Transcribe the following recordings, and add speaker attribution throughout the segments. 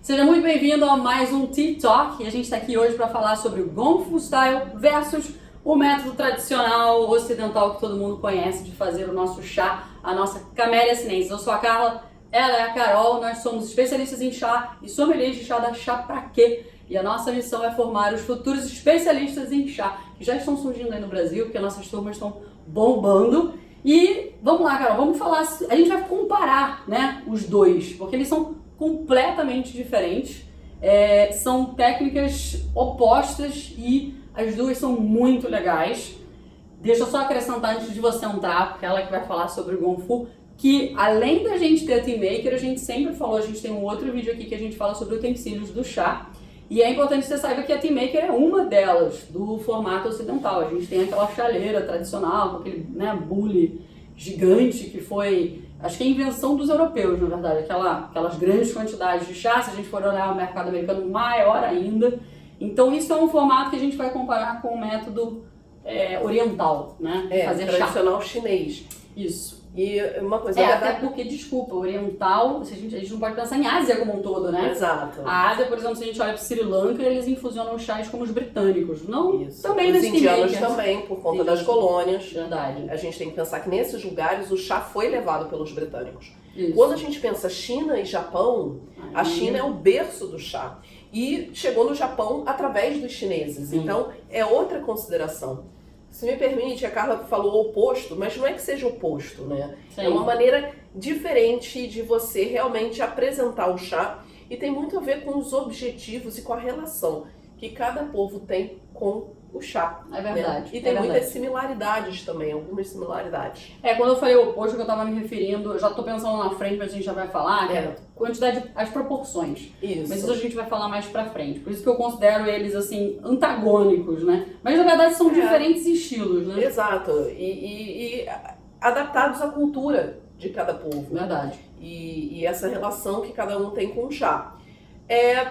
Speaker 1: Seja muito bem-vindo a mais um Tea Talk e a gente está aqui hoje para falar sobre o Gong Fu Style versus o método tradicional ocidental que todo mundo conhece de fazer o nosso chá, a nossa Camélia Sinensis. Eu sou a Carla, ela é a Carol, nós somos especialistas em chá e sommeliers de chá da Chá Pra Quê? E a nossa missão é formar os futuros especialistas em chá, que já estão surgindo aí no Brasil, porque nossas turmas estão bombando. E vamos lá, Carol, vamos falar, a gente vai comparar, né, os dois, porque eles são completamente diferentes, são técnicas opostas e as duas são muito legais. Deixa eu só acrescentar antes de você entrar, porque ela que vai falar sobre o Gong Fu, que além da gente ter a Tea Maker, a gente sempre falou, a gente tem um outro vídeo aqui que a gente fala sobre utensílios do chá, e é importante que você saiba que a Tea Maker é uma delas, do formato ocidental. A gente tem aquela chaleira tradicional, com aquele, né, bule gigante que foi, acho que é a invenção dos europeus, na verdade, aquelas grandes quantidades de chá. Se a gente for olhar o mercado americano, maior ainda. Então isso é um formato que a gente vai comparar com o método oriental, né?
Speaker 2: Fazer tradicional chá. Chinês.
Speaker 1: Isso.
Speaker 2: E uma coisa...
Speaker 1: até porque, desculpa, oriental, a gente não pode pensar em Ásia como um todo, né?
Speaker 2: Exato.
Speaker 1: A Ásia, por exemplo, se a gente olha para o Sri Lanka, eles infusionam chás como os britânicos. Não,
Speaker 2: isso.
Speaker 1: Também
Speaker 2: os
Speaker 1: nos
Speaker 2: indianos também, por conta das colônias.
Speaker 1: Verdade.
Speaker 2: A gente tem que pensar que nesses lugares o chá foi levado pelos britânicos.
Speaker 1: Isso.
Speaker 2: Quando a gente pensa China e Japão, a China é o berço do chá. E chegou no Japão através dos chineses.
Speaker 1: Sim.
Speaker 2: Então, é outra consideração. Se me permite, a Carla falou oposto, mas não é que seja oposto, né?
Speaker 1: Sim.
Speaker 2: É uma maneira diferente de você realmente apresentar o chá e tem muito a ver com os objetivos e com a relação que cada povo tem com o chá.
Speaker 1: É verdade.
Speaker 2: Né? E tem muitas similaridades também, algumas similaridades.
Speaker 1: Quando eu falei o oposto que eu estava me referindo, eu já estou pensando na frente, mas a gente já vai falar, que é a quantidade, as proporções.
Speaker 2: Isso.
Speaker 1: Mas isso a gente vai falar mais pra frente. Por isso que eu considero eles, assim, antagônicos, né? Mas na verdade são diferentes estilos, né?
Speaker 2: Exato. E adaptados à cultura de cada povo.
Speaker 1: Verdade.
Speaker 2: E essa relação que cada um tem com o chá.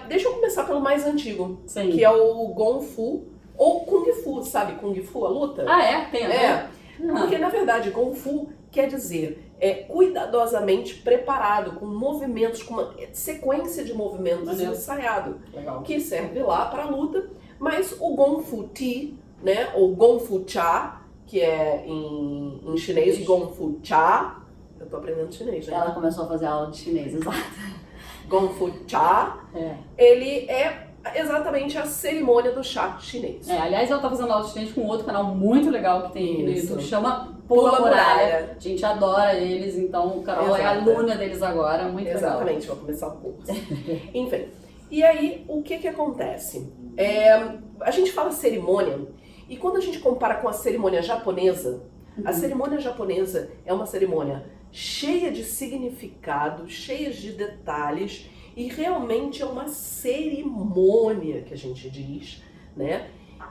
Speaker 2: Deixa eu começar pelo mais antigo,
Speaker 1: Sim.
Speaker 2: Que é o Gong Fu ou Kung Fu, sabe? Kung Fu, a luta?
Speaker 1: Tem a ver?
Speaker 2: Porque na verdade Gong Fu quer dizer cuidadosamente preparado, com movimentos, com uma sequência de movimentos ensaiado, que serve lá para a luta. Mas o Gong Fu Ti, né, ou Gong Fu Cha, que é em chinês Gong Fu Cha, eu tô aprendendo chinês, né?
Speaker 1: Ela começou a fazer aula de chinês, exato.
Speaker 2: Gong Fu Cha, ele é exatamente a cerimônia do chá chinês.
Speaker 1: Aliás, ela tá fazendo aula de chinês com outro canal muito legal que tem aqui no YouTube, que chama
Speaker 2: Pula Muralha.
Speaker 1: A gente adora eles, então Carol é aluna deles agora, muito legal.
Speaker 2: Exatamente, vou começar o curso. Enfim, e aí o que acontece? A gente fala cerimônia, e quando a gente compara com a cerimônia japonesa, a cerimônia japonesa é uma cerimônia cheia de significados, cheia de detalhes, e realmente é uma cerimônia que a gente diz, né?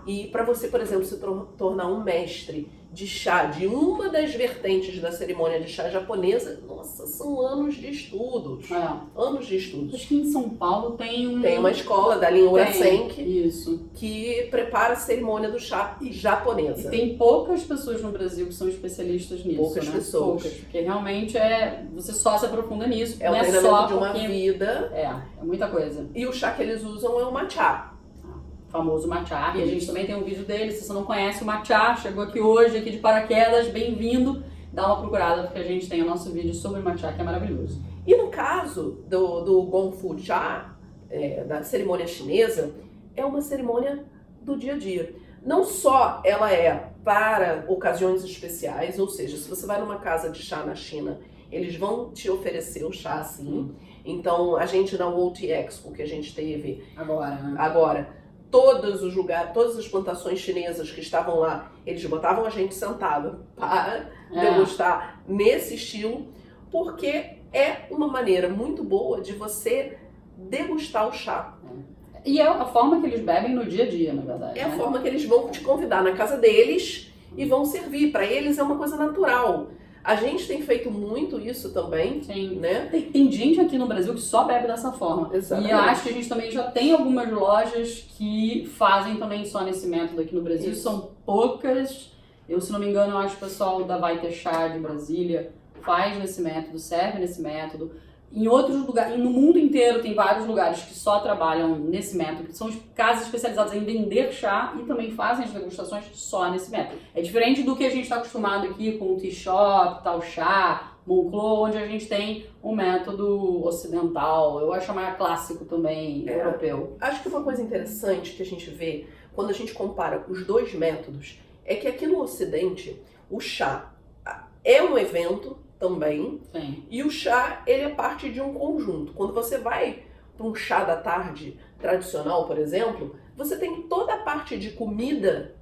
Speaker 2: E para você, por exemplo, se tornar um mestre de chá, de uma das vertentes da cerimônia de chá japonesa, nossa, são anos de estudos. Anos de estudos.
Speaker 1: Acho que em São Paulo tem
Speaker 2: uma escola da linha Urasenki
Speaker 1: isso,
Speaker 2: que prepara a cerimônia do chá japonesa.
Speaker 1: E tem poucas pessoas no Brasil que são especialistas nisso,
Speaker 2: poucas pessoas.
Speaker 1: Poucas, porque realmente você só se aprofunda nisso.
Speaker 2: É o treinamento de uma vida.
Speaker 1: É muita coisa.
Speaker 2: E o chá que eles usam é o matcha.
Speaker 1: Famoso matcha, e a gente também tem um vídeo dele. Se você não conhece o matcha, chegou aqui hoje, aqui de paraquedas, bem-vindo, dá uma procurada, porque a gente tem o nosso vídeo sobre o matcha, que é maravilhoso.
Speaker 2: E no caso do Gong Fu Cha, da cerimônia chinesa, é uma cerimônia do dia a dia. Não só ela é para ocasiões especiais, ou seja, se você vai numa casa de chá na China, eles vão te oferecer o chá assim. Então, a gente na World Expo, que a gente teve agora, todos os lugares, todas as plantações chinesas que estavam lá, eles botavam a gente sentado para degustar nesse estilo, porque é uma maneira muito boa de você degustar o chá.
Speaker 1: E é a forma que eles bebem no dia a dia, na verdade.
Speaker 2: É a forma que eles vão te convidar na casa deles e vão servir. Para eles é uma coisa natural. A gente tem feito muito isso também.
Speaker 1: Sim.
Speaker 2: Né?
Speaker 1: Tem gente aqui no Brasil que só bebe dessa forma.
Speaker 2: Exatamente.
Speaker 1: E eu acho que a gente também já tem algumas lojas que fazem também só nesse método aqui no Brasil.
Speaker 2: Isso.
Speaker 1: São poucas. Eu, se não me engano, eu acho que o pessoal da Vai Ter Chá de Brasília faz nesse método, serve nesse método. Em outros lugares, no mundo inteiro tem vários lugares que só trabalham nesse método, que são casas especializadas em vender chá e também fazem as degustações só nesse método. É diferente do que a gente está acostumado aqui com o tea shop, tal chá, Moncler, onde a gente tem um método ocidental, eu acho mais clássico também, europeu.
Speaker 2: Acho que uma coisa interessante que a gente vê quando a gente compara os dois métodos é que aqui no Ocidente o chá é um evento também.
Speaker 1: Sim.
Speaker 2: E o chá, ele é parte de um conjunto. Quando você vai para um chá da tarde tradicional, por exemplo, você tem toda a parte de comida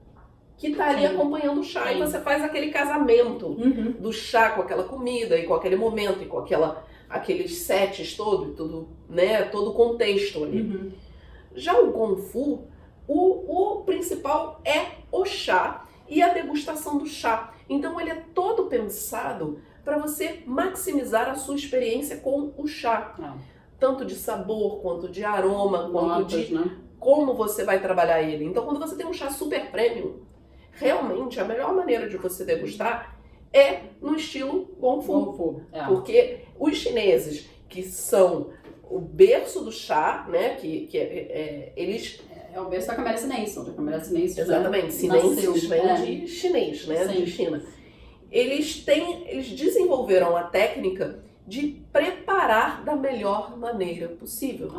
Speaker 2: que está ali acompanhando o chá.
Speaker 1: Sim.
Speaker 2: E você faz aquele casamento do chá com aquela comida e com aquele momento e com aqueles sets tudo, né? Todo o contexto ali. Já o Gong Fu, o principal é o chá e a degustação do chá. Então ele é todo pensado para você maximizar a sua experiência com o chá. Tanto de sabor, quanto de aroma, quanto de como você vai trabalhar ele. Então, quando você tem um chá super premium, realmente a melhor maneira de você degustar é no estilo Gong Fu. Porque os chineses, que são o berço do chá, né, eles...
Speaker 1: É o berço da Camélia Sinensis, onde a Camélia Sinensis
Speaker 2: exatamente, Sinensis vem de chinês, né, de China. Eles desenvolveram a técnica de preparar da melhor maneira possível.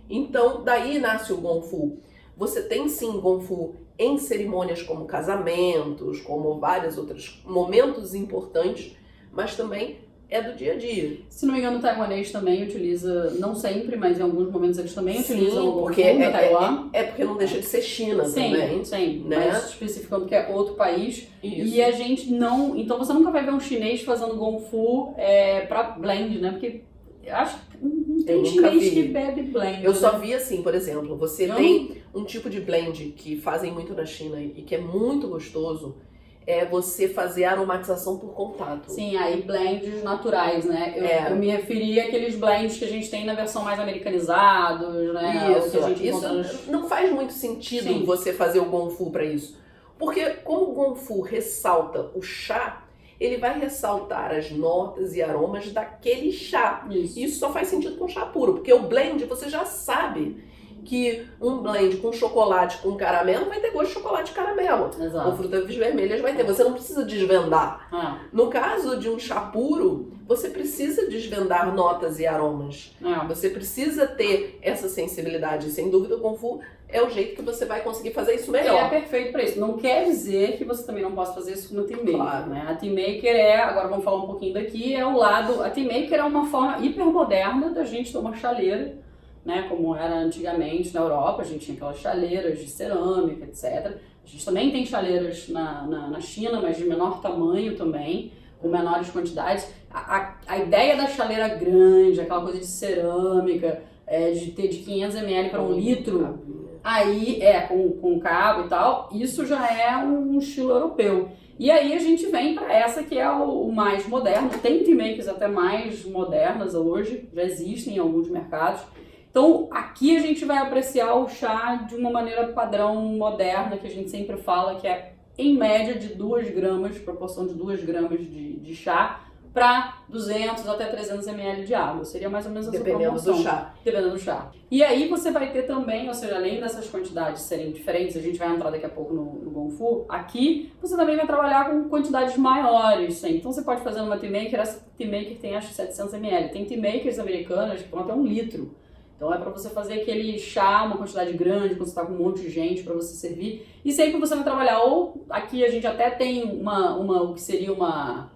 Speaker 2: Então, daí nasce o Gong Fu. Você tem sim Gong Fu em cerimônias como casamentos, como vários outros momentos importantes, mas também é do dia a dia.
Speaker 1: Se não me engano, o taiwanês também utiliza, não sempre, mas em alguns momentos eles também utilizam o Gong Fu no Taiwan.
Speaker 2: É porque não deixa de ser China também.
Speaker 1: Sim,
Speaker 2: né?
Speaker 1: Mas especificando que é outro país.
Speaker 2: Isso.
Speaker 1: E a gente não... Então você nunca vai ver um chinês fazendo Gong Fu pra blend, né? Porque eu acho que não tem chinês que bebe blend.
Speaker 2: Eu só vi assim, por exemplo, você tem um tipo de blend que fazem muito na China e que é muito gostoso, é você fazer aromatização por contato.
Speaker 1: Sim, aí blends naturais, né? Eu me referi àqueles blends que a gente tem na versão mais americanizados, né?
Speaker 2: Isso não faz muito sentido você fazer o Gong Fu para isso. Porque como o Gong Fu ressalta o chá, ele vai ressaltar as notas e aromas daquele chá. Isso só faz sentido com chá puro, porque o blend você já sabe que um blend com chocolate com caramelo vai ter gosto de chocolate e caramelo.
Speaker 1: Exato.
Speaker 2: Ou frutas vermelhas vai ter. Você não precisa desvendar. No caso de um chá puro, você precisa desvendar notas e aromas. Você precisa ter essa sensibilidade. Sem dúvida, o Gong Fu é o jeito que você vai conseguir fazer isso melhor.
Speaker 1: É perfeito para isso. Não quer dizer que você também não possa fazer isso com a Tea Maker.
Speaker 2: Claro.
Speaker 1: Né? A Tea Maker agora vamos falar um pouquinho daqui, a Tea Maker é uma forma hipermoderna da gente ter uma chaleira, né, como era antigamente na Europa, a gente tinha aquelas chaleiras de cerâmica, etc. A gente também tem chaleiras na China, mas de menor tamanho também, com menores quantidades. A ideia da chaleira grande, aquela coisa de cerâmica, de ter de 500 ml para 1 litro, aí com cabo e tal, isso já é um estilo europeu. E aí a gente vem para essa que é o mais moderno. Tem tea makers até mais modernas hoje, já existem em alguns mercados. Então, aqui a gente vai apreciar o chá de uma maneira padrão moderna, que a gente sempre fala, que é em média de 2 gramas, proporção de 2 gramas de chá, para 200 até 300 ml de água. Seria mais ou menos essa proporção. Dependendo do chá. E aí você vai ter também, ou seja, além dessas quantidades serem diferentes, a gente vai entrar daqui a pouco no Gong Fu, aqui você também vai trabalhar com quantidades maiores. Sim. Então você pode fazer numa Tea Maker, essa Tea Maker tem acho 700 ml. Tem Tea Makers americanas que vão até 1 litro. Então é para você fazer aquele chá, uma quantidade grande, quando você está com um monte de gente para você servir. E sempre você vai trabalhar, ou aqui a gente até tem o que seria uma...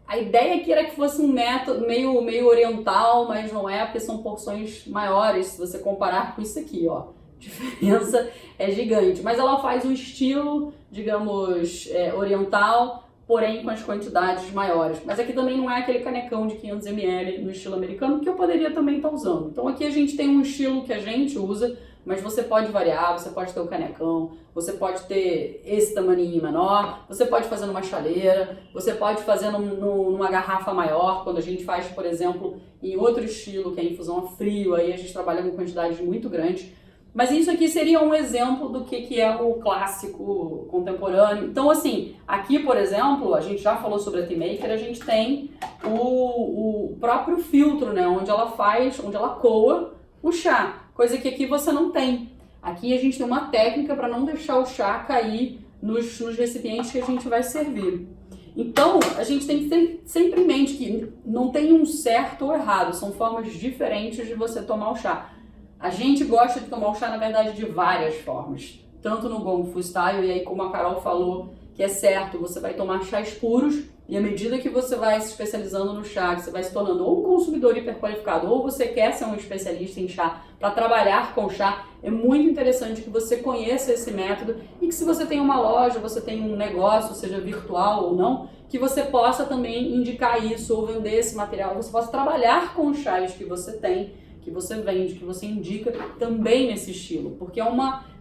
Speaker 1: A ideia aqui era que fosse um método meio oriental, mas não é, porque são porções maiores, se você comparar com isso aqui, ó. A diferença é gigante. Mas ela faz um estilo, digamos, oriental, porém com as quantidades maiores. Mas aqui também não é aquele canecão de 500 ml no estilo americano, que eu poderia também estar usando. Então aqui a gente tem um estilo que a gente usa, mas você pode variar, você pode ter o canecão, você pode ter esse tamaninho menor, você pode fazer numa chaleira, você pode fazer numa garrafa maior, quando a gente faz, por exemplo, em outro estilo, que é a infusão a frio, aí a gente trabalha com quantidades muito grandes. Mas isso aqui seria um exemplo do que é o clássico contemporâneo. Então, assim, aqui, por exemplo, a gente já falou sobre a Tea Maker, a gente tem o próprio filtro, né? Onde ela coa o chá, coisa que aqui você não tem. Aqui a gente tem uma técnica para não deixar o chá cair nos recipientes que a gente vai servir. Então, a gente tem que ter sempre em mente que não tem um certo ou errado, são formas diferentes de você tomar o chá. A gente gosta de tomar o chá, na verdade, de várias formas. Tanto no Gong Fu Style, e aí como a Carol falou, que é certo, você vai tomar chás puros, e à medida que você vai se especializando no chá, que você vai se tornando ou um consumidor hiperqualificado, ou você quer ser um especialista em chá, para trabalhar com chá, é muito interessante que você conheça esse método e que se você tem uma loja, você tem um negócio, seja virtual ou não, que você possa também indicar isso ou vender esse material, você possa trabalhar com os chás que você tem, que você vende, que você indica também nesse estilo, porque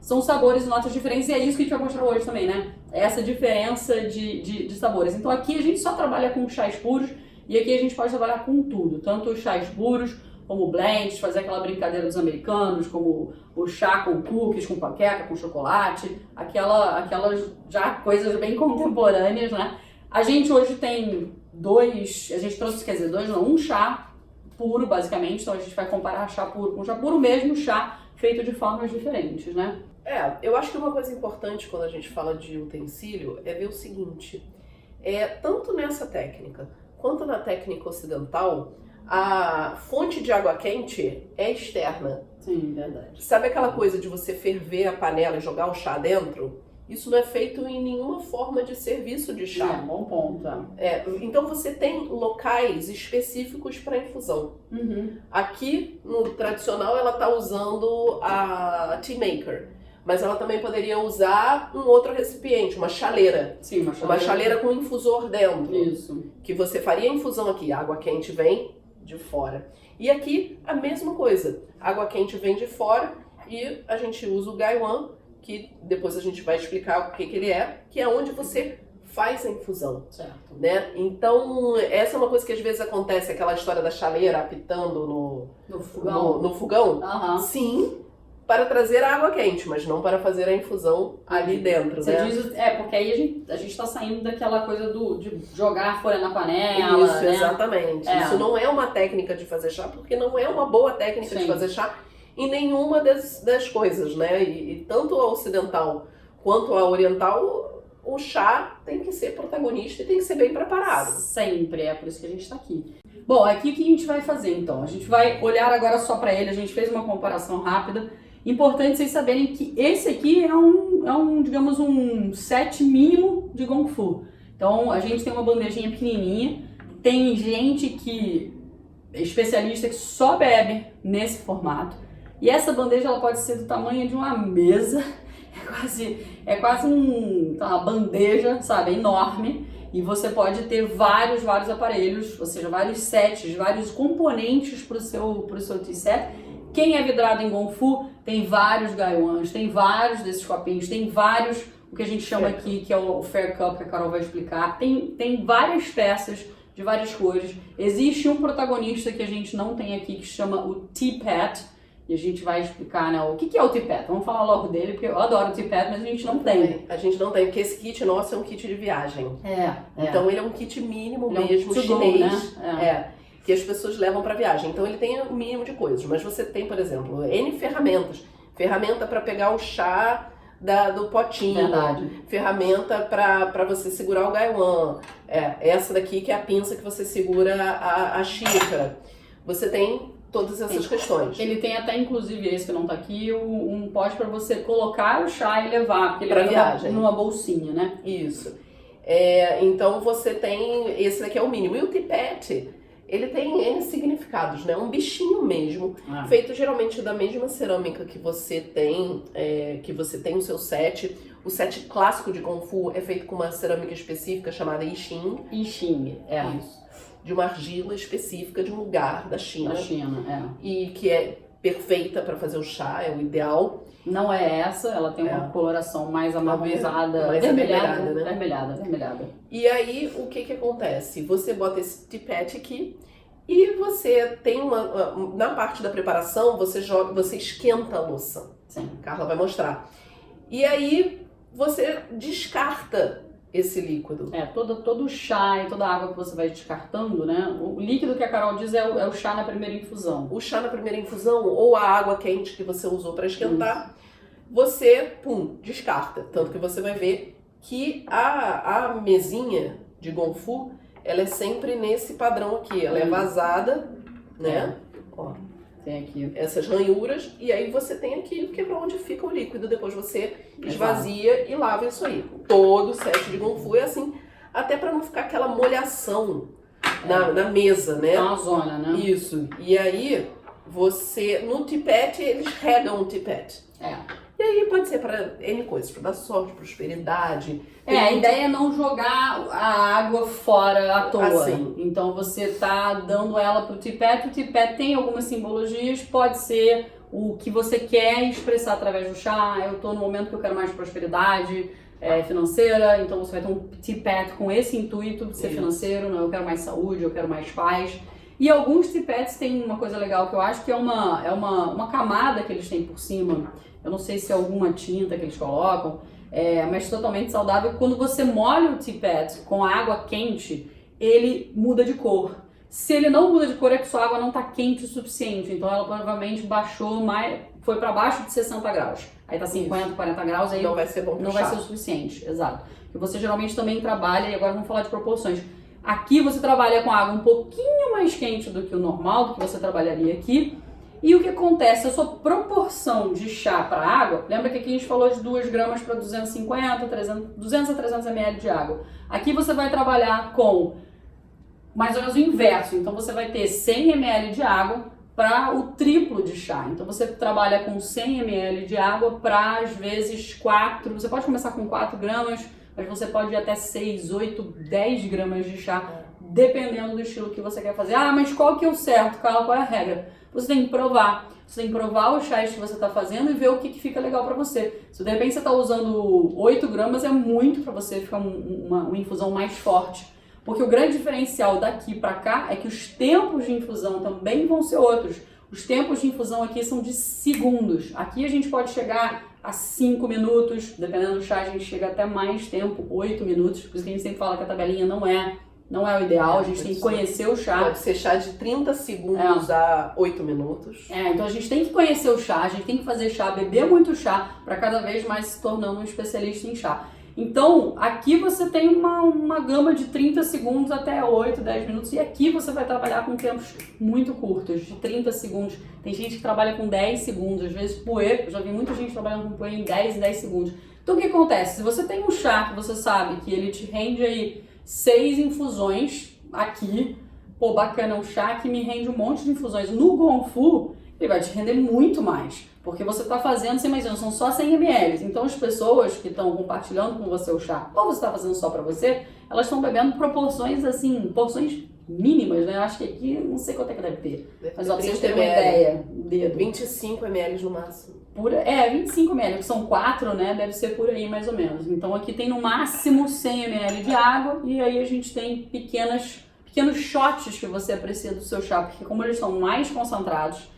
Speaker 1: são sabores e notas diferentes e é isso que a gente vai mostrar hoje também, né? Essa diferença de sabores. Então aqui a gente só trabalha com chás puros e aqui a gente pode trabalhar com tudo, tanto os chás puros, como blends, fazer aquela brincadeira dos americanos, como o chá com cookies, com panqueca, com chocolate, aquelas já coisas bem contemporâneas, né? A gente hoje tem um chá puro, basicamente, então a gente vai comparar chá puro com chá puro, mesmo chá feito de formas diferentes, né?
Speaker 2: Eu acho que uma coisa importante quando a gente fala de utensílio é ver o seguinte, tanto nessa técnica quanto na técnica ocidental, a fonte de água quente é externa.
Speaker 1: Sim, verdade.
Speaker 2: Sabe aquela coisa de você ferver a panela e jogar o chá dentro? Isso não é feito em nenhuma forma de serviço de chá.
Speaker 1: Bom ponto.
Speaker 2: Então você tem locais específicos para infusão.
Speaker 1: Uhum.
Speaker 2: Aqui, no tradicional, ela está usando a Tea Maker. Mas ela também poderia usar um outro recipiente, uma chaleira.
Speaker 1: Sim,
Speaker 2: uma chaleira com infusor dentro.
Speaker 1: Isso.
Speaker 2: Que você faria a infusão aqui, a água quente vem de fora. E aqui, a mesma coisa. A água quente vem de fora e a gente usa o Gaiwan, que depois a gente vai explicar o que ele é, que é onde você faz a infusão.
Speaker 1: Certo.
Speaker 2: Né? Então, essa é uma coisa que às vezes acontece, aquela história da chaleira apitando no fogão.
Speaker 1: Uhum.
Speaker 2: Sim, para trazer a água quente, mas não para fazer a infusão ali dentro.
Speaker 1: Você
Speaker 2: né?
Speaker 1: diz, porque aí a gente tá saindo daquela coisa de jogar a folha na panela.
Speaker 2: Isso,
Speaker 1: né?
Speaker 2: Exatamente. Isso não é uma técnica de fazer chá, porque não é uma boa técnica de fazer chá em nenhuma das coisas, né? E tanto a ocidental quanto a oriental, o chá tem que ser protagonista e tem que ser bem preparado.
Speaker 1: Sempre, é por isso que a gente tá aqui. Bom, aqui o que a gente vai fazer então? A gente vai olhar agora só para ele, a gente fez uma comparação rápida. Importante vocês saberem que esse aqui digamos, um set mínimo de Gong Fu. Então, a gente tem uma bandejinha pequenininha, tem gente especialista que só bebe nesse formato. E essa bandeja ela pode ser do tamanho de uma mesa, é quase uma bandeja, sabe, enorme. E você pode ter vários aparelhos, ou seja, vários sets, vários componentes para o seu tea set. Quem é vidrado em Gong Fu tem vários Gaiwans, tem vários desses copinhos, tem vários, o que a gente chama aqui, que é o Fair Cup, que a Carol vai explicar. Tem várias peças de várias cores. Existe um protagonista que a gente não tem aqui, que chama o Tea Pad, e a gente vai explicar, né, o que é o Tea Pad. Vamos falar logo dele, porque eu adoro o Tea Pad, mas a gente não tem.
Speaker 2: A gente não tem, porque esse kit nosso é um kit de viagem. Então ele é um kit mínimo mesmo, chinês.
Speaker 1: Né?
Speaker 2: Que as pessoas levam para viagem. Então ele tem um mínimo de coisas, mas você tem, por exemplo, N ferramentas. Ferramenta para pegar o chá do potinho.
Speaker 1: Verdade.
Speaker 2: Ferramenta para você segurar o Gaiwan. Essa daqui que é a pinça que você segura a xícara. Você tem todas essas questões.
Speaker 1: Ele tem até, inclusive, esse que não tá aqui, um pote para você colocar o chá e levar, porque ele
Speaker 2: pra
Speaker 1: leva
Speaker 2: viagem.
Speaker 1: Numa bolsinha, né?
Speaker 2: Isso. Então você tem, esse daqui é o mínimo. E o tipete, ele tem N significados, né? Um bichinho mesmo, feito geralmente da mesma cerâmica que você tem o seu set. O set clássico de Gong Fu é feito com uma cerâmica específica chamada Yixing.
Speaker 1: Yixing,
Speaker 2: Isso. De uma argila específica de um lugar da China. E que é perfeita para fazer o chá, é o ideal.
Speaker 1: Não é essa, ela tem uma coloração mais amarronzada,
Speaker 2: mais avermelhada, né?
Speaker 1: Vermelhada.
Speaker 2: E aí, o que acontece? Você bota esse tipete aqui e você tem na parte da preparação, você esquenta a louça.
Speaker 1: Sim.
Speaker 2: Carla vai mostrar. E aí você descarta esse líquido.
Speaker 1: Todo o chá e toda a água que você vai descartando, né? O líquido que a Carol diz é o chá na primeira infusão.
Speaker 2: O chá na primeira infusão ou a água quente que você usou para esquentar, você, descarta. Tanto que você vai ver que a mesinha de Gonfu, ela é sempre nesse padrão aqui. Ela é vazada, né? Ó,
Speaker 1: tem aqui
Speaker 2: essas ranhuras, e aí você tem aqui, que é pra onde fica o líquido. Depois você esvazia e lava isso aí. Todo set de Gonfu é assim, até pra não ficar aquela molhação na mesa, né?
Speaker 1: É uma zona, né?
Speaker 2: Isso. E aí, você, no tipete, eles regam o tipete. E aí pode ser para N coisas, para dar sorte, prosperidade.
Speaker 1: A ideia é não jogar a água fora à toa.
Speaker 2: Assim.
Speaker 1: Então você tá dando ela pro tipete, o tipete tem algumas simbologias, pode ser o que você quer expressar através do chá. Eu tô no momento que eu quero mais prosperidade financeira, então você vai ter um tipete com esse intuito de ser financeiro, não, eu quero mais saúde, eu quero mais paz. E alguns tipetes têm uma coisa legal que eu acho que é uma camada que eles têm por cima. Eu não sei se é alguma tinta que eles colocam, mas totalmente saudável. Quando você molha o tipete com água quente, ele muda de cor. Se ele não muda de cor, é que sua água não está quente o suficiente. Então ela provavelmente baixou mais, foi para baixo de 60 graus. Aí tá 50, 40 graus, aí
Speaker 2: não vai ser bom pro
Speaker 1: não
Speaker 2: chá.
Speaker 1: vai ser o suficiente, exato. E você geralmente também trabalha, e agora vamos falar de proporções. Aqui você trabalha com água um pouquinho mais quente do que o normal, do que você trabalharia aqui. E o que acontece? A sua proporção de chá para água, lembra que aqui a gente falou de 2 gramas para 250, 200 a 300 ml de água. Aqui você vai trabalhar com mais ou menos o inverso. Então você vai ter 100 ml de água para o triplo de chá. Então você trabalha com 100 ml de água para às vezes 4, você pode começar com 4 gramas, mas você pode ir até 6, 8, 10 gramas de chá, dependendo do estilo que você quer fazer. Ah, mas qual que é o certo? Qual é a regra? Você tem que provar. Você tem que provar os chás que você está fazendo e ver o que fica legal para você. Se de repente você está usando 8 gramas, é muito para você ficar uma infusão mais forte. Porque o grande diferencial daqui para cá é que os tempos de infusão também vão ser outros. Os tempos de infusão aqui são de segundos. Aqui a gente pode chegar a 5 minutos, dependendo do chá a gente chega até mais tempo, 8 minutos. Por isso que a gente sempre fala que a tabelinha não é o ideal, a gente tem que conhecer o chá.
Speaker 2: Pode ser chá de 30 segundos a 8 minutos.
Speaker 1: Então a gente tem que conhecer o chá, a gente tem que fazer chá, beber muito chá, para cada vez mais se tornando um especialista em chá. Então, aqui você tem uma gama de 30 segundos até 8, 10 minutos, e aqui você vai trabalhar com tempos muito curtos, de 30 segundos. Tem gente que trabalha com 10 segundos, às vezes puer, eu já vi muita gente trabalhando com puer em 10 e 10 segundos. Então o que acontece? Se você tem um chá que você sabe que ele te rende aí 6 infusões aqui, pô, bacana, um chá que me rende um monte de infusões. No Gonfu, ele vai te render muito mais, porque você está fazendo, você imagina, são só 100 ml. Então as pessoas que estão compartilhando com você o chá, ou você está fazendo só para você, elas estão bebendo proporções assim, porções mínimas, né? Eu acho que aqui, não sei quanto é que deve ter. Mas ó, pra vocês terem uma ideia, dedo.
Speaker 2: 25 ml no máximo.
Speaker 1: 25 ml, que são 4, né? Deve ser por aí mais ou menos. Então aqui tem no máximo 100 ml de água, e aí a gente tem pequenos shots que você aprecia do seu chá, porque como eles são mais concentrados,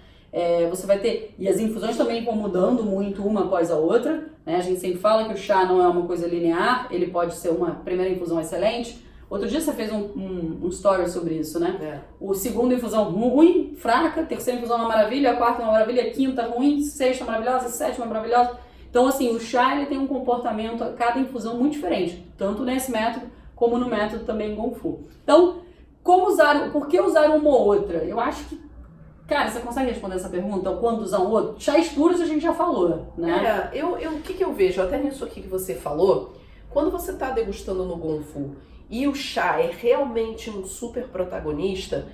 Speaker 1: você vai ter, e as infusões também vão mudando muito uma após a outra, né? A gente sempre fala que o chá não é uma coisa linear, ele pode ser uma primeira infusão excelente. Outro dia você fez um story sobre isso, né? O segundo infusão ruim, fraca, terceira infusão uma maravilha, a quarta uma maravilha, a quinta ruim, sexta maravilhosa, sétima maravilhosa. Então assim, o chá ele tem um comportamento a cada infusão muito diferente, tanto nesse método como no método também Gonfu. Então, por que usar uma ou outra? Eu acho que, cara, você consegue responder essa pergunta? Quando usar um outro? Chás puros a gente já falou, né?
Speaker 2: O que eu vejo, até nisso aqui que você falou, quando você está degustando no Gonfu e o chá é realmente um super protagonista,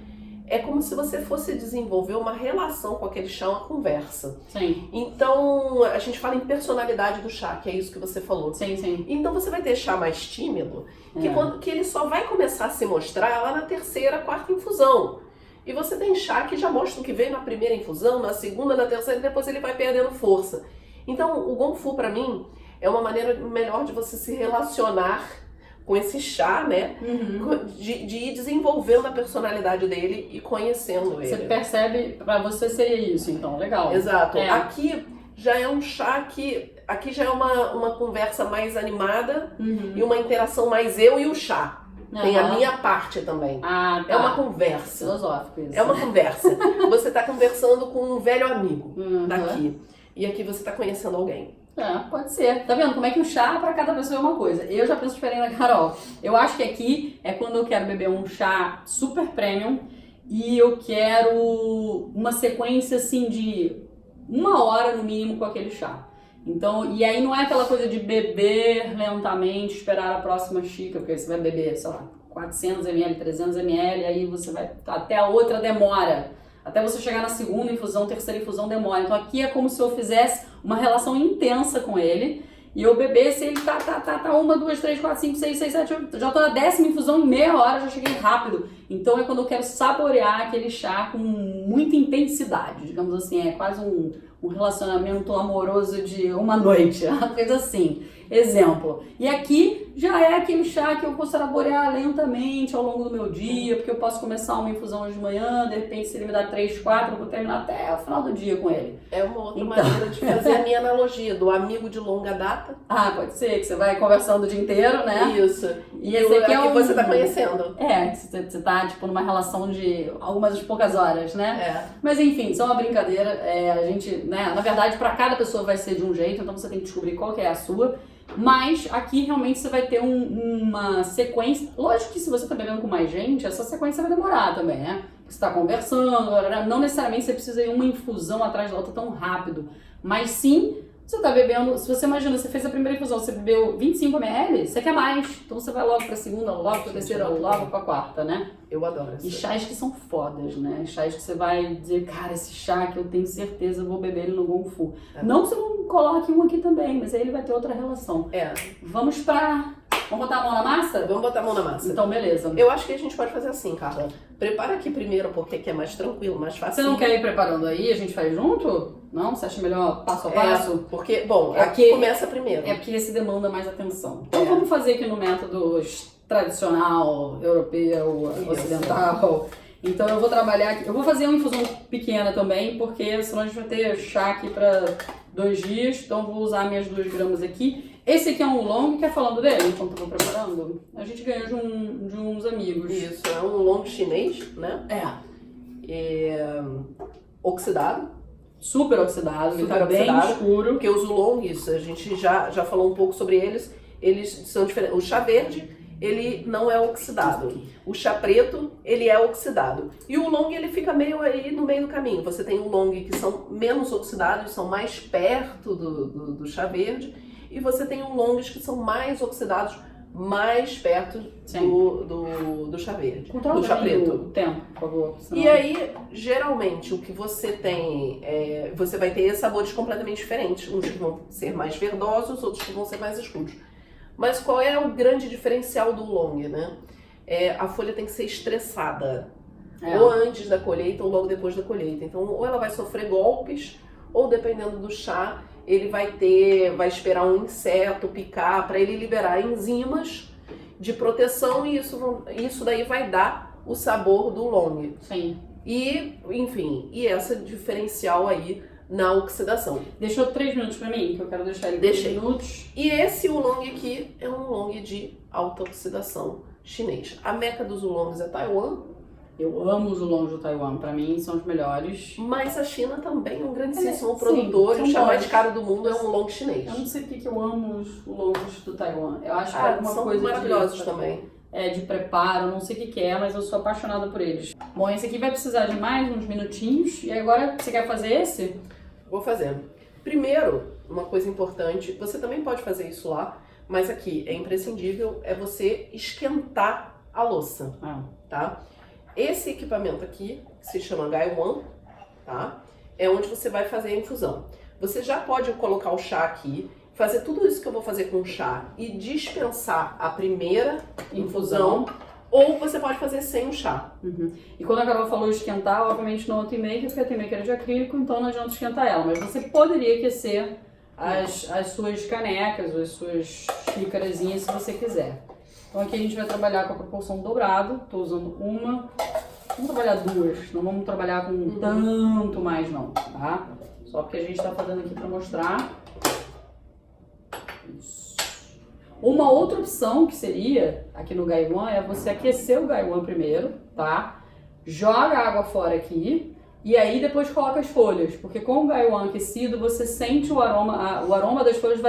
Speaker 2: é como se você fosse desenvolver uma relação com aquele chá, uma conversa.
Speaker 1: Sim.
Speaker 2: Então, a gente fala em personalidade do chá, que é isso que você falou.
Speaker 1: Sim, sim.
Speaker 2: Então você vai ter chá mais tímido, que ele só vai começar a se mostrar lá na terceira, quarta infusão. E você tem chá que já mostra o que veio na primeira infusão, na segunda, na terceira, e depois ele vai perdendo força. Então, o Gonfu, pra mim, é uma maneira melhor de você se relacionar com esse chá, né? De ir desenvolvendo a personalidade dele e conhecendo ele.
Speaker 1: Você percebe, pra você seria isso, então, legal.
Speaker 2: Exato. Aqui, já é um chá que aqui já é uma conversa mais animada e uma interação mais eu e o chá. Tem a minha parte também.
Speaker 1: Ah, tá.
Speaker 2: É uma conversa.
Speaker 1: Filosófico isso.
Speaker 2: É uma conversa. Você tá conversando com um velho amigo daqui. E aqui você tá conhecendo alguém.
Speaker 1: Pode ser. Tá vendo como é que o chá pra cada pessoa é uma coisa? Eu já penso diferente da Carol. Eu acho que aqui é quando eu quero beber um chá super premium e eu quero uma sequência assim de 1 hora no mínimo com aquele chá. Então, e aí não é aquela coisa de beber lentamente, esperar a próxima xícara, porque você vai beber, sei lá, 400 ml, 300 ml, aí você vai até a outra demora. Até você chegar na segunda infusão, terceira infusão demora. Então aqui é como se eu fizesse uma relação intensa com ele e eu bebesse ele tá, 1, 2, 3, 4, 5, 6, 7, 8, já tô na 10ª infusão em meia hora, já cheguei rápido. Então é quando eu quero saborear aquele chá com muita intensidade, digamos assim, é quase um relacionamento amoroso de uma noite, uma coisa assim. Exemplo. E aqui já é aquele chá que eu vou saborear lentamente ao longo do meu dia, porque eu posso começar uma infusão hoje de manhã, de repente se ele me dá 3, 4, eu vou terminar até o final do dia com ele.
Speaker 2: É uma outra maneira de fazer a minha analogia do amigo de longa data.
Speaker 1: Pode ser, que você vai conversando o dia inteiro, né?
Speaker 2: Isso.
Speaker 1: E esse aqui é
Speaker 2: que você tá conhecendo.
Speaker 1: Que você tá, tipo, numa relação de algumas poucas horas, né?
Speaker 2: É.
Speaker 1: Mas enfim, só uma brincadeira. A gente, né, na verdade, pra cada pessoa vai ser de um jeito, então você tem que descobrir qual que é a sua. Mas aqui realmente você vai ter uma sequência. Lógico que se você tá bebendo com mais gente, essa sequência vai demorar também, né? Você tá conversando, não necessariamente você precisa ir uma infusão atrás da outra tão rápido. Mas sim, você tá bebendo, se você imagina, você fez a primeira infusão, você bebeu 25 ml, você quer mais. Então você vai logo pra segunda, logo pra terceira, logo pra quarta, né?
Speaker 2: Eu adoro isso.
Speaker 1: E chás que são fodas, né? Chás que você vai dizer, cara, esse chá que eu tenho certeza, eu vou beber ele no Gong Fu. Não que você não coloque um aqui também, mas aí ele vai ter outra relação. Vamos botar a mão na massa?
Speaker 2: Vamos botar a mão na massa.
Speaker 1: Então, beleza.
Speaker 2: Eu acho que a gente pode fazer assim, Carla. Prepara aqui primeiro, porque aqui é mais tranquilo, mais fácil.
Speaker 1: Você não quer ir preparando aí? A gente faz junto? Não? Você acha melhor passo a passo?
Speaker 2: Porque, bom, aqui começa primeiro.
Speaker 1: É porque esse demanda mais atenção. Então vamos fazer aqui no método tradicional, europeu, ocidental. Então eu vou trabalhar aqui. Eu vou fazer uma infusão pequena também, porque senão a gente vai ter chá aqui para 2 dias. Então eu vou usar minhas 2 gramas aqui. Esse aqui é um long, quer falando dele enquanto eu vou preparando? A gente ganhou de uns amigos.
Speaker 2: Isso, é um long chinês, né? Oxidado.
Speaker 1: Super oxidado, ele tá
Speaker 2: oxidado,
Speaker 1: bem escuro.
Speaker 2: Porque os oolongs, a gente já falou um pouco sobre eles, eles são diferentes. O chá verde, ele não é oxidado. O chá preto, ele é oxidado. E o oolong, ele fica meio aí no meio do caminho. Você tem oolong que são menos oxidados, são mais perto do chá verde. E você tem oolongs que são mais oxidados, mais perto do chá verde, do chá preto.
Speaker 1: O tempo, por favor. Senão...
Speaker 2: E aí, geralmente, o que você tem, você vai ter sabores completamente diferentes. Uns que vão ser mais verdosos, outros que vão ser mais escuros. Mas qual é o grande diferencial do oolong, né? A folha tem que ser estressada. Ou antes da colheita ou logo depois da colheita. Então, ou ela vai sofrer golpes, ou dependendo do chá, ele vai esperar um inseto picar para ele liberar enzimas de proteção e isso daí vai dar o sabor do oolong.
Speaker 1: Sim.
Speaker 2: E, enfim, essa diferencial aí na oxidação.
Speaker 1: Deixou 3 minutos para mim, que eu quero deixar ele 3 minutos.
Speaker 2: E esse oolong aqui é um oolong de alta oxidação chinês. A meca dos oolongs é Taiwan.
Speaker 1: Eu amo os oolongs do Taiwan, pra mim são os melhores.
Speaker 2: Mas a China também é um grandíssimo produtor, e o chá mais caro do mundo é um oolong chinês.
Speaker 1: Eu não sei porque que eu amo os oolongs do Taiwan. Eu acho que é alguma
Speaker 2: são
Speaker 1: coisa
Speaker 2: maravilhosos também.
Speaker 1: De preparo, não sei o que é, mas eu sou apaixonada por eles. Bom, esse aqui vai precisar de mais uns minutinhos. E agora, você quer fazer esse?
Speaker 2: Vou fazer. Primeiro, uma coisa importante, você também pode fazer isso lá, mas aqui é imprescindível, é você esquentar a louça, tá? Esse equipamento aqui, que se chama Gaiwan, tá? É onde você vai fazer a infusão. Você já pode colocar o chá aqui, fazer tudo isso que eu vou fazer com o chá e dispensar a primeira infusão, ou você pode fazer sem o chá.
Speaker 1: E quando a Carol falou esquentar, obviamente não a Teamaker, porque a Teamaker é de acrílico, então não adianta esquentar ela. Mas você poderia aquecer as suas canecas, ou as suas xícarazinhas, se você quiser. Então aqui a gente vai trabalhar com a proporção dobrado. Estou usando uma. Vamos trabalhar 2, não vamos trabalhar com tanto mais não, tá? Só porque a gente tá fazendo aqui pra mostrar. Isso. Uma outra opção que seria, aqui no Gaiwan, é você aquecer o Gaiwan primeiro, tá? Joga a água fora aqui e aí depois coloca as folhas. Porque com o Gaiwan aquecido, você sente o aroma das folhas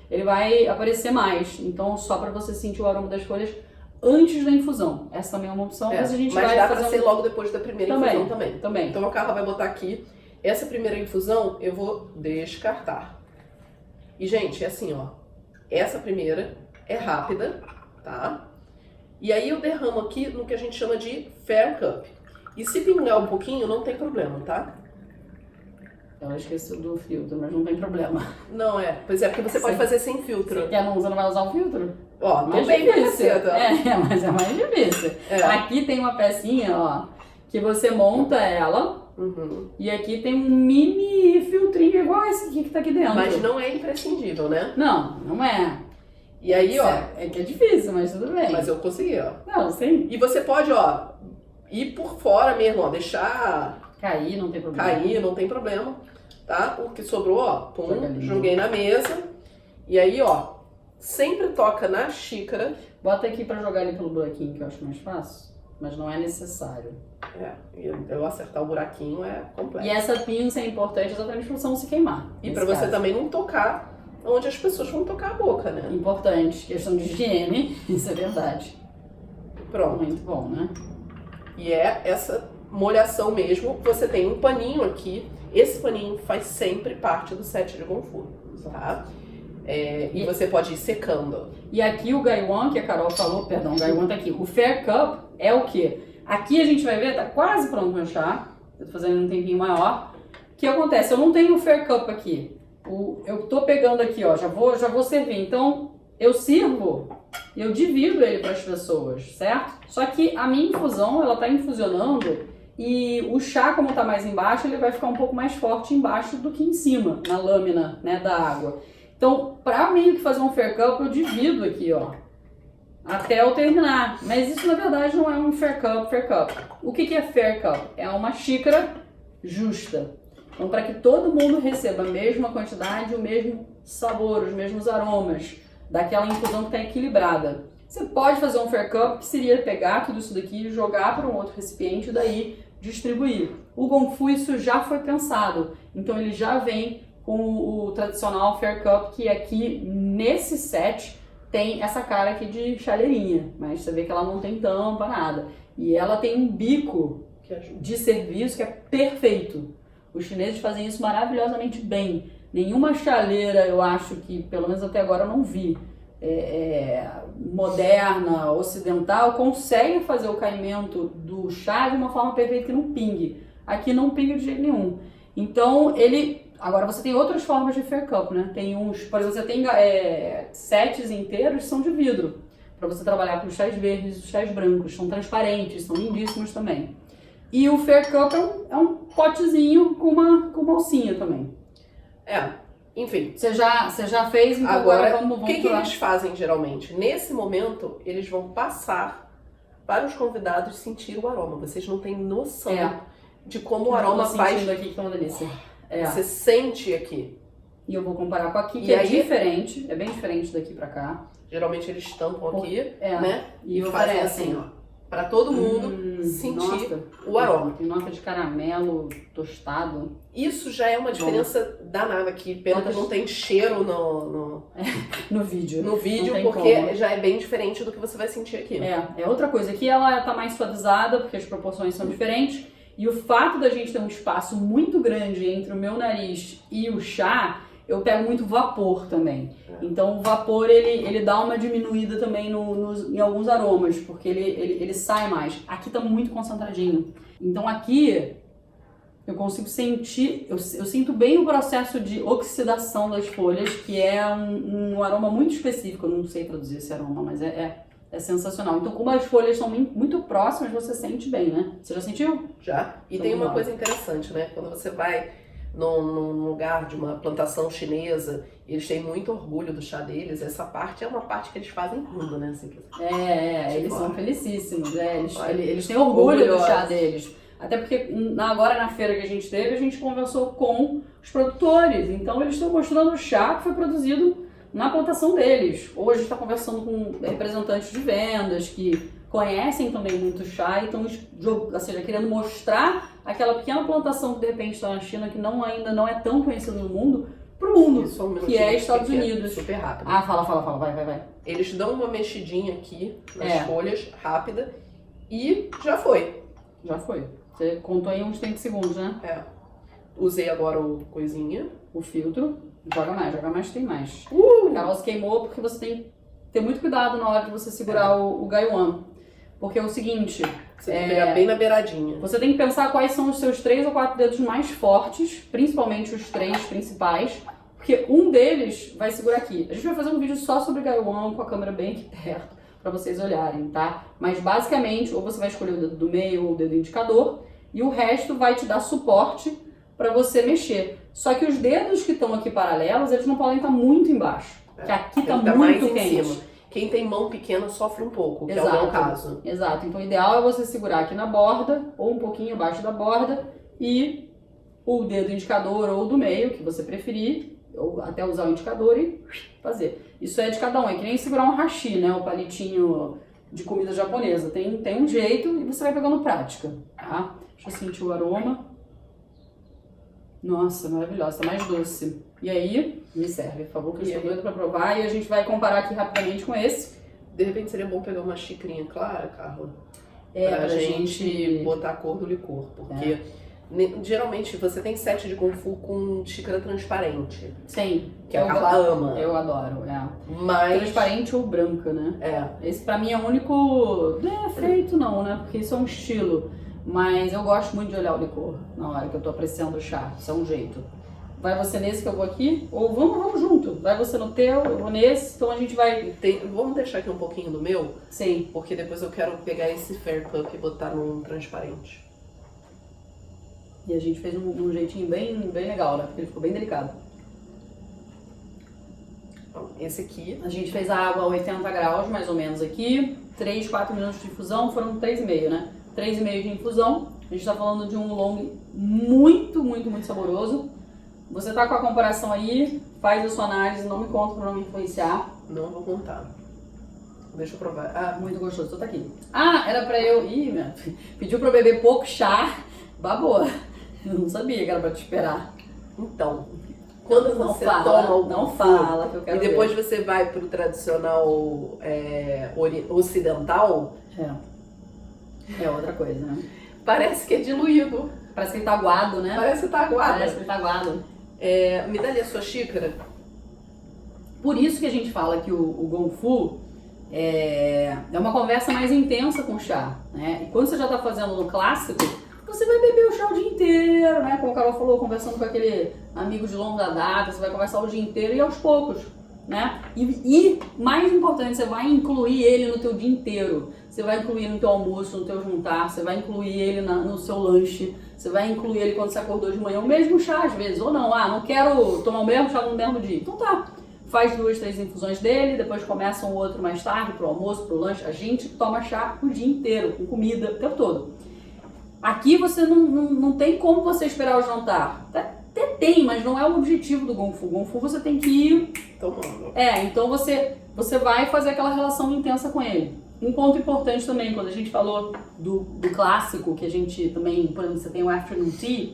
Speaker 1: ele vai aparecer mais. Então, só para você sentir o aroma das folhas antes da infusão. Essa também é uma opção, mas a gente
Speaker 2: mas
Speaker 1: vai
Speaker 2: dá
Speaker 1: fazer
Speaker 2: pra ser logo depois da primeira infusão também. Então, a Carla vai botar aqui. Essa primeira infusão, eu vou descartar. E, gente, é assim, ó. Essa primeira é rápida, tá? E aí eu derramo aqui no que a gente chama de Fair Cup. E se pingar um pouquinho, não tem problema, tá?
Speaker 1: Ela esqueceu do filtro, mas não tem problema.
Speaker 2: Não é. Pois é, porque você pode fazer sem filtro.
Speaker 1: Você não vai usar o filtro?
Speaker 2: Ó,
Speaker 1: mais
Speaker 2: bem
Speaker 1: difícil.
Speaker 2: Tá?
Speaker 1: Mas é mais difícil. Aqui tem uma pecinha, ó, que você monta ela. E aqui tem um mini filtrinho igual esse aqui que tá aqui dentro.
Speaker 2: Mas não é imprescindível, né?
Speaker 1: Não é.
Speaker 2: E aí, ó...
Speaker 1: É que é difícil, mas tudo bem.
Speaker 2: Mas eu consegui, ó.
Speaker 1: Não, sim.
Speaker 2: E você pode, ó, ir por fora mesmo, ó, deixar...
Speaker 1: Cair, não tem problema.
Speaker 2: Cair, não tem problema, tá? O que sobrou, ó, pum, joguei na mesa. E aí, ó, sempre toca na xícara.
Speaker 1: Bota aqui pra jogar ali pelo buraquinho, que eu acho mais fácil. Mas não é necessário.
Speaker 2: Eu acertar o buraquinho é complexo.
Speaker 1: E essa pinça é importante exatamente pra você não se queimar.
Speaker 2: E pra você também não tocar onde as pessoas vão tocar a boca, né?
Speaker 1: Importante, questão de higiene, isso é verdade.
Speaker 2: Pronto.
Speaker 1: Muito bom, né?
Speaker 2: E é essa molhação mesmo. Você tem um paninho aqui. Esse paninho faz sempre parte do set de Gonfu, tá? E você pode ir secando.
Speaker 1: E aqui o Gaiwan, que a Carol falou, perdão, o Gaiwan tá aqui. O Fair Cup é o quê? Aqui a gente vai ver, tá quase pronto o meu chá. Eu tô fazendo um tempinho maior. O que acontece? Eu não tenho o Fair Cup aqui. Eu tô pegando aqui, ó, já vou servir. Então, eu sirvo e eu divido ele para as pessoas, certo? Só que a minha infusão, ela tá infusionando e o chá, como tá mais embaixo, ele vai ficar um pouco mais forte embaixo do que em cima, na lâmina, né, da água. Então, pra meio que fazer um Fair Cup, eu divido aqui, ó, até eu terminar. Mas isso, na verdade, não é um Fair Cup. O que é Fair Cup? É uma xícara justa. Então, para que todo mundo receba a mesma quantidade, o mesmo sabor, os mesmos aromas daquela infusão que está equilibrada. Você pode fazer um Fair Cup, que seria pegar tudo isso daqui e jogar para um outro recipiente e daí distribuir. O Gonfu, isso já foi pensado. Então, ele já vem com o tradicional Fair Cup, que aqui nesse set tem essa cara aqui de chaleirinha. Mas você vê que ela não tem tampa, nada. E ela tem um bico de serviço que é perfeito. Os chineses fazem isso maravilhosamente bem. Nenhuma chaleira, eu acho que, pelo menos até agora, eu não vi, moderna, ocidental, consegue fazer o caimento do chá de uma forma perfeita que não pingue. Aqui não pinga de jeito nenhum. Então, agora você tem outras formas de Fair Cup, né? Tem uns, por exemplo, você tem sets inteiros que são de vidro, para você trabalhar com os chás verdes e os chás brancos. São transparentes, são lindíssimos também. E o Fair Cup é um potezinho com uma alcinha também.
Speaker 2: Enfim.
Speaker 1: Você já fez, então agora vamos
Speaker 2: o que eles fazem geralmente? Nesse momento, eles vão passar para os convidados sentir o aroma. Vocês não têm noção de como o aroma faz.
Speaker 1: Aqui, que é uma delícia.
Speaker 2: Você sente aqui.
Speaker 1: E eu vou comparar com aqui, que é diferente. É bem diferente daqui pra cá.
Speaker 2: Geralmente eles tampam aqui, né?
Speaker 1: E
Speaker 2: fazem assim, ó. Pra todo mundo sentir o aroma.
Speaker 1: Tem nota de caramelo tostado.
Speaker 2: Isso já é uma diferença danada aqui. Pena que não tem cheiro
Speaker 1: no vídeo.
Speaker 2: No vídeo, porque já é bem diferente do que você vai sentir aqui.
Speaker 1: É outra coisa. Aqui ela tá mais suavizada, porque as proporções são diferentes. E o fato da gente ter um espaço muito grande entre o meu nariz e o chá, eu pego muito vapor também. Então o vapor, ele dá uma diminuída também em alguns aromas, porque ele sai mais. Aqui tá muito concentradinho. Então aqui eu consigo sentir, eu sinto bem o processo de oxidação das folhas, que é um aroma muito específico. Eu não sei traduzir esse aroma, mas é sensacional. Então, como as folhas são muito próximas, você sente bem, né? Você já sentiu?
Speaker 2: Já. E tem uma coisa interessante, né? Quando você vai num lugar de uma plantação chinesa, eles têm muito orgulho do chá deles. Essa parte é uma parte que eles fazem tudo, né? Assim,
Speaker 1: eles são felicíssimos. Eles têm orgulho do chá deles. Até porque agora na feira que a gente teve, a gente conversou com os produtores. Então eles estão mostrando o chá que foi produzido na plantação deles. Hoje a gente está conversando com representantes de vendas que conhecem também muito chá e estão, ou seja, querendo mostrar aquela pequena plantação que de repente está na China, que ainda não é tão conhecida no mundo, para o mundo, que é Estados Unidos.
Speaker 2: Super rápido.
Speaker 1: Ah, fala, vai.
Speaker 2: Eles dão uma mexidinha aqui nas folhas, rápida, e já foi.
Speaker 1: Já foi. Você contou aí uns 30 segundos, né?
Speaker 2: É. Usei agora o coisinha.
Speaker 1: O filtro. Joga mais, tem mais. Carol se queimou porque você tem que ter muito cuidado na hora de você segurar o Gaiwan. Porque é o seguinte...
Speaker 2: Você tem que pegar bem na beiradinha.
Speaker 1: Você tem que pensar quais são os seus 3 ou 4 dedos mais fortes, principalmente os 3 principais, porque um deles vai segurar aqui. A gente vai fazer um vídeo só sobre Gaiwan com a câmera bem aqui perto, para vocês olharem, tá? Mas basicamente, ou você vai escolher o dedo do meio ou o dedo indicador, e o resto vai te dar suporte para você mexer. Só que os dedos que estão aqui paralelos, eles não podem estar muito embaixo, porque aqui tá muito quente.
Speaker 2: Quem tem mão pequena sofre um pouco, que é o meu caso.
Speaker 1: Exato. Então o ideal é você segurar aqui na borda, ou um pouquinho abaixo da borda, e o dedo indicador ou do meio, que você preferir, ou até usar o indicador e fazer. Isso é de cada um, é que nem segurar um hashi, né? O palitinho de comida japonesa. Tem um jeito e você vai pegando prática, tá? Deixa eu sentir o aroma. Nossa, maravilhosa, tá mais doce. E aí, me serve, por favor, que eu estou doida pra provar. E a gente vai comparar aqui rapidamente com esse.
Speaker 2: De repente seria bom pegar uma xicrinha clara, Carla,
Speaker 1: pra
Speaker 2: gente botar a cor do licor. Porque geralmente você tem set de Kung Fu com xícara transparente.
Speaker 1: Sim.
Speaker 2: Que a Carla ama.
Speaker 1: Eu adoro,
Speaker 2: Mas...
Speaker 1: transparente ou branca, né? Esse pra mim é o único defeito não, né? Porque isso é um estilo. Mas eu gosto muito de olhar o licor na hora que eu tô apreciando o chá. Isso é um jeito. Vai você nesse que eu vou aqui? Ou vamos junto. Vai você no teu, eu vou nesse. Então a gente vai...
Speaker 2: Vamos deixar aqui um pouquinho do meu?
Speaker 1: Sim.
Speaker 2: Porque depois eu quero pegar esse Fair Cup e botar num transparente.
Speaker 1: E a gente fez um jeitinho bem legal, né? Porque ele ficou bem delicado.
Speaker 2: Esse aqui...
Speaker 1: A gente fez a água a 80 graus, mais ou menos aqui. 3, 4 minutos de infusão. Foram 3,5, né? 3,5 de infusão. A gente tá falando de um long muito saboroso. Você tá com a comparação aí, faz a sua análise, não me conta pra não me influenciar.
Speaker 2: Não vou contar. Deixa eu provar.
Speaker 1: Muito gostoso, tô tá aqui. Era pra eu... pediu pra eu beber pouco chá, babou. Eu não sabia que era pra te esperar.
Speaker 2: Então, quando você
Speaker 1: não fala que eu quero
Speaker 2: e depois você vai pro tradicional ocidental...
Speaker 1: É outra coisa, né?
Speaker 2: Parece que é diluído.
Speaker 1: Parece que ele tá aguado, né?
Speaker 2: Parece que tá aguado.
Speaker 1: Me
Speaker 2: dá ali a sua xícara.
Speaker 1: Por isso que a gente fala que o Kung Fu é uma conversa mais intensa com o chá, né? E quando você já tá fazendo no clássico, você vai beber o chá o dia inteiro, né? Como o Carol falou, conversando com aquele amigo de longa data, você vai conversar o dia inteiro e aos poucos, né? E mais importante, você vai incluir ele no teu dia inteiro. Você vai incluir no teu almoço, no teu jantar, você vai incluir ele no seu lanche, você vai incluir ele quando você acordou de manhã, o mesmo chá às vezes, ou não, não quero tomar o mesmo chá no mesmo dia. Então tá, faz 2, 3 infusões dele, depois começa um outro mais tarde, pro almoço, pro lanche. A gente toma chá o dia inteiro, com comida, o tempo todo. Aqui você não tem como você esperar o jantar. Até tem, mas não é o objetivo do Kung Fu. Kung Fu você tem que ir
Speaker 2: tomando.
Speaker 1: Então você vai fazer aquela relação intensa com ele. Um ponto importante também, quando a gente falou do clássico, que a gente também, por exemplo, você tem o Afternoon Tea,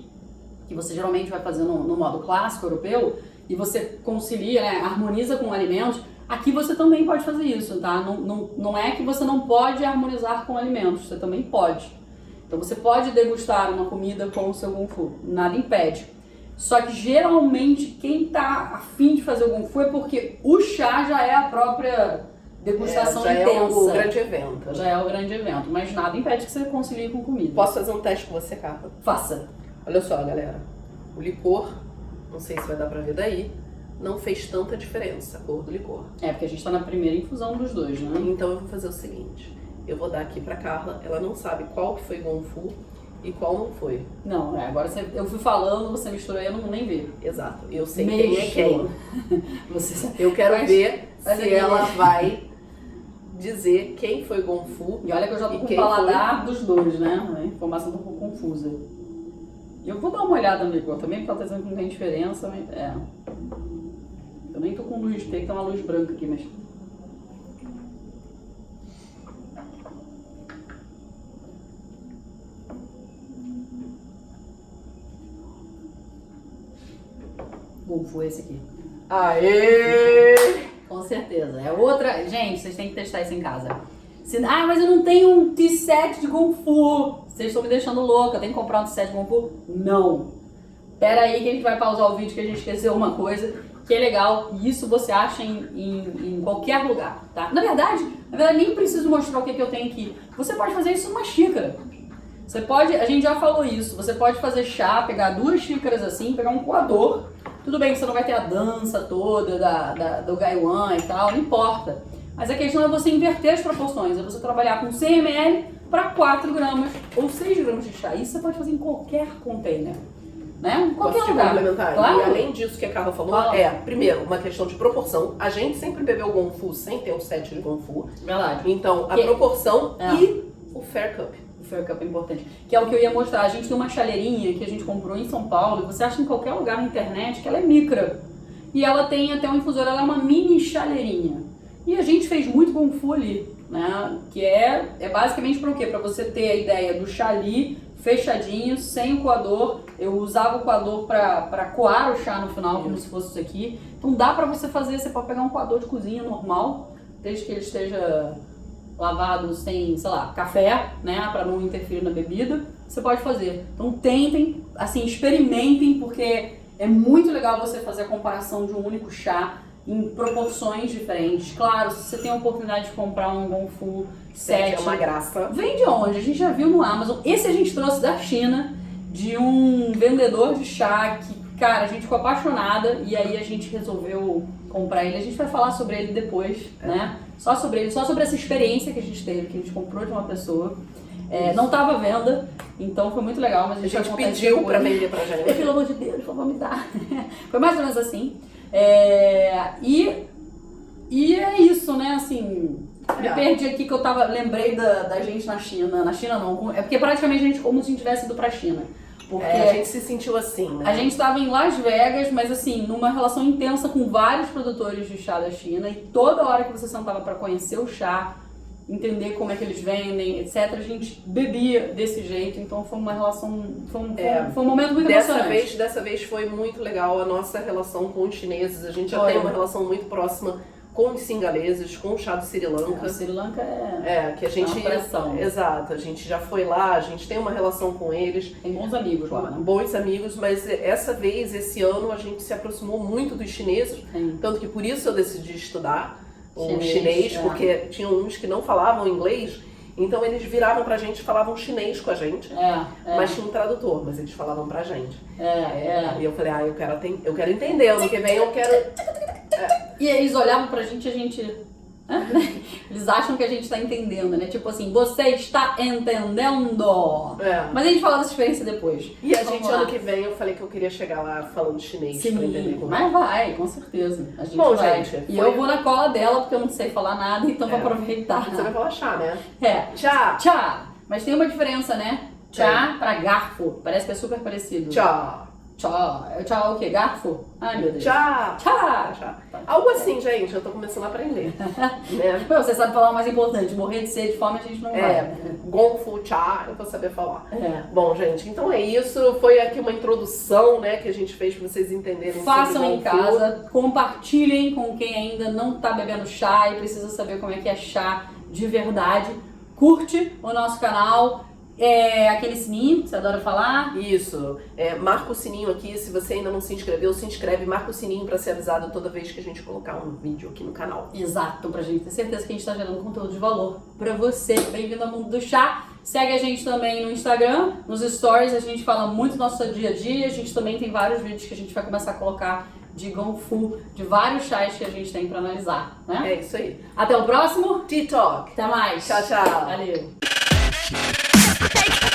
Speaker 1: que você geralmente vai fazer no modo clássico europeu, e você concilia, né, harmoniza com alimentos. Aqui você também pode fazer isso, tá? Não é que você não pode harmonizar com alimentos, você também pode. Então você pode degustar uma comida com o seu Kung Fu, nada impede. Só que geralmente quem tá afim de fazer o Kung Fu é porque o chá já é a própria degustação intensa.
Speaker 2: Já é o grande evento.
Speaker 1: Já é o grande evento, mas nada impede que você concilie com comida.
Speaker 2: Posso fazer um teste com você, Carla?
Speaker 1: Faça.
Speaker 2: Olha só, galera. O licor, não sei se vai dar pra ver daí, não fez tanta diferença a cor do licor.
Speaker 1: Porque a gente tá na primeira infusão dos dois, né?
Speaker 2: Então eu vou fazer o seguinte. Eu vou dar aqui pra Carla, ela não sabe qual que foi Kung Fu e qual não foi.
Speaker 1: Não, agora eu fui falando, você misturou e eu não nem vi.
Speaker 2: Exato, eu sei quem é quem. Eu quero ver se ela vai dizer quem foi Kung Fu.
Speaker 1: E olha que eu já tô com o paladar dos dois, né? A informação tá um pouco confusa. Eu vou dar uma olhada no licor também, porque ela tá dizendo que não tem diferença, mas eu nem tô com luz, tem que ter uma luz branca aqui, mas... Foi esse aqui.
Speaker 2: Aê!
Speaker 1: Com certeza. É outra... Gente, vocês têm que testar isso em casa. Mas eu não tenho um tea set de Kung Fu. Vocês estão me deixando louca. Eu tenho que comprar um tea set de Kung Fu? Não. Pera aí que a gente vai pausar o vídeo que a gente esqueceu uma coisa que é legal. E isso você acha em qualquer lugar, tá? Na verdade, nem preciso mostrar o que eu tenho aqui. Você pode fazer isso numa xícara. Você pode... A gente já falou isso. Você pode fazer chá, pegar 2 xícaras assim, pegar um coador. Tudo bem que você não vai ter a dança toda do Gaiwan e tal, não importa. Mas a questão é você inverter as proporções, é você trabalhar com 100 ml para 4 gramas ou 6 gramas de chá. Isso você pode fazer em qualquer container, né? Em qualquer lugar.
Speaker 2: Complementar?
Speaker 1: Claro.
Speaker 2: E além disso que a Carla falou, primeiro, uma questão de proporção. A gente sempre bebeu Kung Fu sem ter o set de Kung Fu.
Speaker 1: Verdade.
Speaker 2: Então, a proporção e o Fair Cup.
Speaker 1: O Fair Cup é importante. Que é o que eu ia mostrar. A gente tem uma chaleirinha que a gente comprou em São Paulo. Você acha em qualquer lugar na internet que ela é micra. E ela tem até um infusor, ela é uma mini chaleirinha. E a gente fez muito Kung Fu ali, né? Que é basicamente para o quê? Para você ter a ideia do chá ali, fechadinho, sem o coador. Eu usava o coador para coar o chá no final, como se fosse isso aqui. Então dá para você fazer, você pode pegar um coador de cozinha normal, desde que ele esteja lavado sem, sei lá, café, né, para não interferir na bebida, você pode fazer. Então tentem, assim, experimentem, porque é muito legal você fazer a comparação de um único chá em proporções diferentes. Claro, se você tem a oportunidade de comprar um Kung Fu set,
Speaker 2: é uma graça.
Speaker 1: Vem de onde? A gente já viu no Amazon. Esse a gente trouxe da China, de um vendedor de chá que, cara, a gente ficou apaixonada e aí a gente resolveu comprar ele. A gente vai falar sobre ele depois, né? Só sobre ele, só sobre essa experiência que a gente teve, que a gente comprou de uma pessoa. Não estava à venda, então foi muito legal, mas a gente
Speaker 2: pediu para vender pra gente.
Speaker 1: Pelo amor de Deus, vamos me dar. Foi mais ou menos assim. E é isso, né? Assim, me perdi aqui que eu lembrei da gente na China. Na China não, é porque praticamente a gente como se a gente tivesse ido pra China. Porque
Speaker 2: a gente se sentiu assim, né?
Speaker 1: A gente estava em Las Vegas, mas assim, numa relação intensa com vários produtores de chá da China, e toda hora que você sentava para conhecer o chá, entender como é que eles vendem, etc., a gente bebia desse jeito, então foi uma relação, foi um momento muito emocionante.
Speaker 2: Dessa vez foi muito legal a nossa relação com os chineses, a gente já tem uma relação muito próxima com os singaleses, com o chá do Sri Lanka.
Speaker 1: O Sri Lanka
Speaker 2: que a gente,
Speaker 1: uma pressão.
Speaker 2: Exato, a gente já foi lá, a gente tem uma relação com eles.
Speaker 1: Tem bons amigos lá, né?
Speaker 2: Bons amigos, mas esse ano, a gente se aproximou muito dos chineses, tanto que por isso eu decidi estudar o chinês, porque tinham uns que não falavam inglês, então eles viravam pra gente e falavam chinês com a gente, mas tinha um tradutor, mas eles falavam pra gente. E eu falei, eu quero entender, ano que vem eu quero...
Speaker 1: E eles olhavam pra gente e a gente... Eles acham que a gente tá entendendo, né? Tipo assim, você está entendendo. Mas a gente fala dessa experiência depois.
Speaker 2: E a gente, ano que vem, eu falei que eu queria chegar lá falando chinês.
Speaker 1: Sim,
Speaker 2: pra entender como
Speaker 1: mas vai, com certeza. A gente
Speaker 2: Bom,
Speaker 1: vai.
Speaker 2: gente,
Speaker 1: e eu vou na cola dela porque eu não sei falar nada, então vou aproveitar.
Speaker 2: Você vai falar chá, né?
Speaker 1: Tchá. Tchá. Mas tem uma diferença, né? Tchá pra garfo. Parece que é super parecido.
Speaker 2: Tchá.
Speaker 1: Tchá. Tchá o quê? Garfo? Ai, meu Deus.
Speaker 2: Tchá.
Speaker 1: Tchá.
Speaker 2: Algo assim, gente. Eu tô começando a aprender. Né?
Speaker 1: Você sabe falar o mais importante. Morrer de sede, de fome, a gente não vai.
Speaker 2: Kung Fu Cha, eu vou saber falar. Bom, gente, então é isso. Foi aqui uma introdução, né, que a gente fez pra vocês entenderem.
Speaker 1: Façam em casa. Compartilhem com quem ainda não tá bebendo chá e precisa saber como é que é chá de verdade. Curte o nosso canal. Aquele sininho que você adora falar.
Speaker 2: Isso. Marca o sininho aqui. Se você ainda não se inscreveu, se inscreve. Marca o sininho pra ser avisado toda vez que a gente colocar um vídeo aqui no canal.
Speaker 1: Exato. Pra gente ter certeza que a gente tá gerando conteúdo de valor pra você. Bem-vindo ao mundo do chá. Segue a gente também no Instagram. Nos stories a gente fala muito do nosso dia a dia. A gente também tem vários vídeos que a gente vai começar a colocar de Kung Fu, de vários chás que a gente tem pra analisar, né?
Speaker 2: É isso aí.
Speaker 1: Até o próximo
Speaker 2: Tea Talk.
Speaker 1: Até mais.
Speaker 2: Tchau, tchau.
Speaker 1: Valeu.
Speaker 3: Take